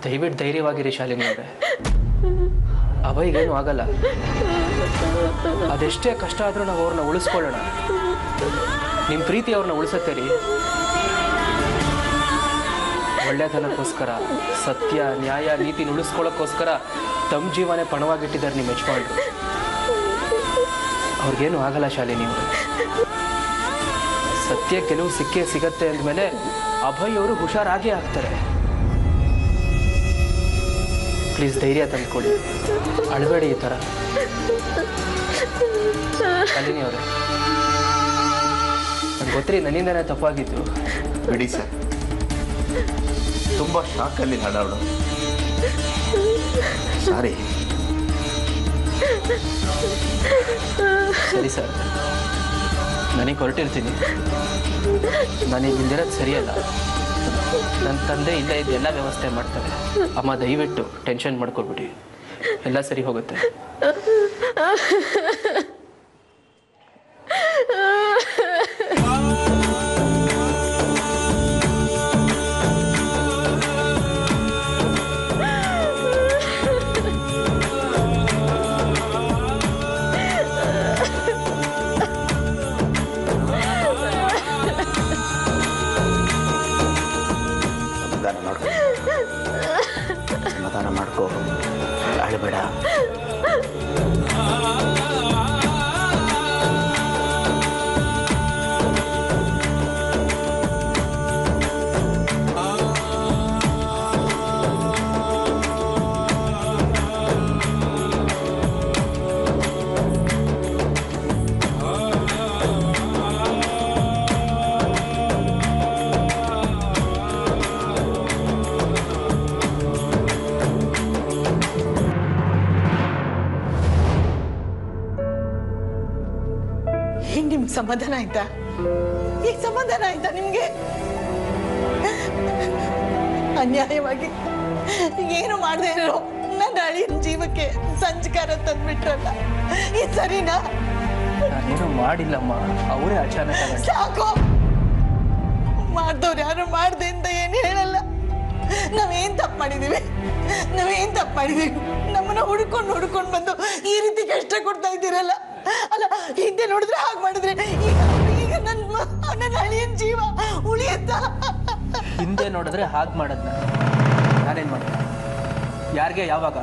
ದಯವಿಟ್ಟು ಧೈರ್ಯವಾಗಿರಿ ಶಾಲಿನಿ ಅವರೇ, ಅಭಯ್ಗೇನು ಆಗಲ್ಲ. ಅದೆಷ್ಟೇ ಕಷ್ಟ ಆದರೂ ನಾವು ಅವ್ರನ್ನ ಉಳಿಸ್ಕೊಳ್ಳೋಣ. ನಿಮ್ಮ ಪ್ರೀತಿ ಅವ್ರನ್ನ ಉಳಿಸತ್ತೇರಿ. ಒಳ್ಳೆತನಕ್ಕೋಸ್ಕರ, ಸತ್ಯ ನ್ಯಾಯ ನೀತಿನ ಉಳಿಸ್ಕೊಳ್ಳೋಕ್ಕೋಸ್ಕರ ತಮ್ಮ ಜೀವನೇ ಪಣವಾಗಿಟ್ಟಿದ್ದಾರೆ ನಿಮ್ಮ ಯಜಮಾನ್ರು. ಅವ್ರಿಗೇನು ಆಗಲ್ಲ ಶಾಲಿನಿ ಅವರು. ಸತ್ಯ ಗೆಲುವು ಸಿಕ್ಕೇ ಸಿಗತ್ತೆ ಅಂದಮೇಲೆ ಅಭಯ್ ಅವರು ಹುಷಾರಾಗೇ ಆಗ್ತಾರೆ. ಪ್ಲೀಸ್ ಧೈರ್ಯ ತಂದ್ಕೊಳ್ಳಿ, ಅಳಬೇಡಿ ಈ ಥರ. ಶಾಲಿನಿ ಅವರೇ, ನಂಗೆ ಗೊತ್ತಿರಿ ನನ್ನಿಂದನೇ ತಪ್ಪಾಗಿತ್ತು. ಬಿಡಿ ಸರ್, ತುಂಬ ಶಾಕಲ್ಲಿ ಹಾಡಾಡು. ಸಾರಿ. ಸರಿ ಸರ್, ನನಗೆ ಹೊರಟಿರ್ತೀನಿ. ನನಗೆ ಇಲ್ಲಿರೋದು ಸರಿಯಲ್ಲ. ನನ್ನ ತಂದೆ ಇಲ್ಲೇ ಇದ್ದು ಎಲ್ಲ ವ್ಯವಸ್ಥೆ ಮಾಡ್ತಾರೆ. ಅಮ್ಮ ದಯವಿಟ್ಟು ಟೆನ್ಷನ್ ಮಾಡ್ಕೊಬಿಡಿ, ಎಲ್ಲ ಸರಿ ಹೋಗುತ್ತೆ. ಸಮಾಧಾನ ಮಾಡ್ಕೋ, ಅಳಬೇಡ. ನಿಮ್ಗೆ ಸಮಾಧಾನ ಆಯ್ತಾ? ಈಗ ಸಮಾಧಾನ ಆಯ್ತಾ ನಿಮ್ಗೆ? ಅನ್ಯಾಯವಾಗಿ ಏನು ಮಾಡದೆ ಇರೋ ನನ್ನ ಅಳಿಯನ ಜೀವಕ್ಕೆ ಸಂಸ್ಕಾರ ತಂದ್ಬಿಟ್ರಲ್ಲ, ಇದು ಸರಿನಾ? ನಾನೇನು ಮಾಡಿಲ್ಲಮ್ಮ, ಅವರೇ ಅಚಾನಕ್. ಸಾಕು, ಮಾಡ್ದವ್ರು ಯಾರು ಮಾಡ್ದೆ ಅಂತ ಏನು ಹೇಳಲ್ಲ. ನಾವೇನ್ ತಪ್ಪು ಮಾಡಿದೀವಿ? ನಮ್ಮನ್ನ ಹುಡ್ಕೊಂಡು ಬಂದು ಈ ರೀತಿ ಕಷ್ಟ ಕೊಡ್ತಾ ಇದ್ದೀರಲ್ಲ. ಅಲ್ಲ, ಹಿಂದೆ ನೋಡಿದ್ರೆ ಹಾಗೆ ಮಾಡಿದ್ರೆ ಈಗ ನನ್ನ ಅಳಿಯನ ಜೀವ ಉಳಿಯತ್ತ? ಹಿಂದೆ ನೋಡಿದ್ರೆ ಹಾಗೆ ಮಾಡದ್ನ ನಾನೇನ್ ಮಾಡ್ದೆ? ಯಾರಿಗೆ ಯಾವಾಗ?